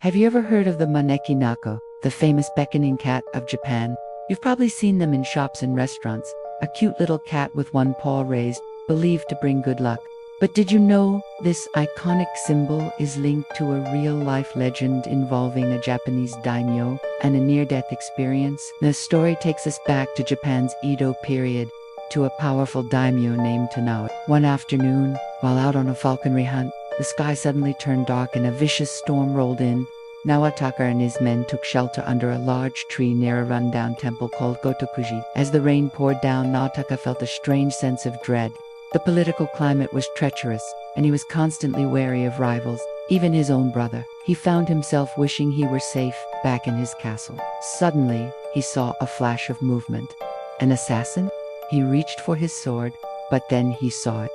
Have you ever heard of the Maneki Neko, the famous beckoning cat of Japan? You've probably seen them in shops and restaurants, a cute little cat with one paw raised, believed to bring good luck. But did you know this iconic symbol is linked to a real-life legend involving a Japanese daimyo and a near-death experience? The story takes us back to Japan's Edo period, to a powerful daimyo named Tanao. One afternoon, while out on a falconry hunt, the sky suddenly turned dark and a vicious storm rolled in. Naotaka and his men took shelter under a large tree near a rundown temple called Gotokuji. As the rain poured down, Naotaka felt a strange sense of dread. The political climate was treacherous, and he was constantly wary of rivals, even his own brother. He found himself wishing he were safe back in his castle. Suddenly, he saw a flash of movement. An assassin? He reached for his sword, but then he saw it.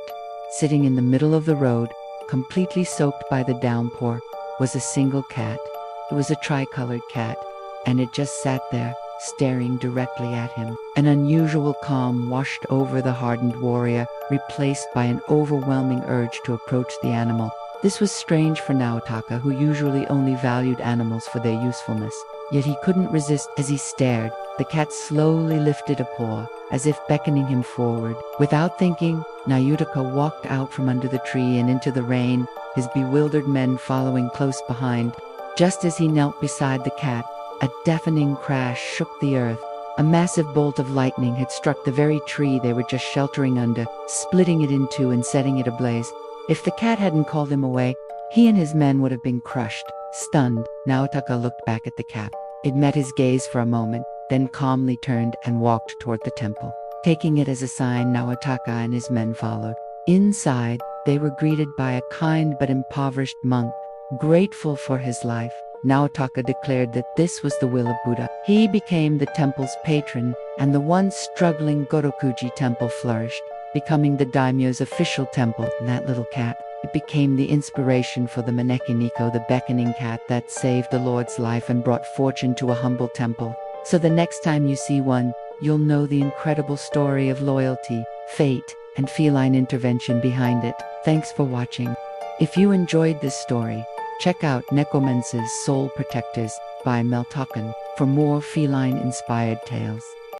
Sitting in the middle of the road, completely soaked by the downpour, was a single cat. It was a tricolored cat, and it just sat there, staring directly at him. An unusual calm washed over the hardened warrior, replaced by an overwhelming urge to approach the animal. This was strange for Naotaka, who usually only valued animals for their usefulness. Yet he couldn't resist. As he stared, the cat slowly lifted a paw, as if beckoning him forward. Without thinking, Naotaka walked out from under the tree and into the rain, his bewildered men following close behind. Just as he knelt beside the cat, a deafening crash shook the earth. A massive bolt of lightning had struck the very tree they were just sheltering under, splitting it in two and setting it ablaze. If the cat hadn't called him away, he and his men would have been crushed. Stunned, Naotaka looked back at the cat. It met his gaze for a moment, then calmly turned and walked toward the temple. Taking it as a sign, Naotaka and his men followed. Inside, they were greeted by a kind but impoverished monk. Grateful for his life, Naotaka declared that this was the will of Buddha. He became the temple's patron, and the once struggling Gotokuji temple flourished, becoming the daimyo's official temple. And that little cat, it became the inspiration for the Maneki Neko, the beckoning cat that saved the Lord's life and brought fortune to a humble temple. So the next time you see one, you'll know the incredible story of loyalty, fate, and feline intervention behind it. Thanks for watching. If you enjoyed this story, check out Nekomancers' Purrtectors by Mel Tokken for more feline-inspired tales.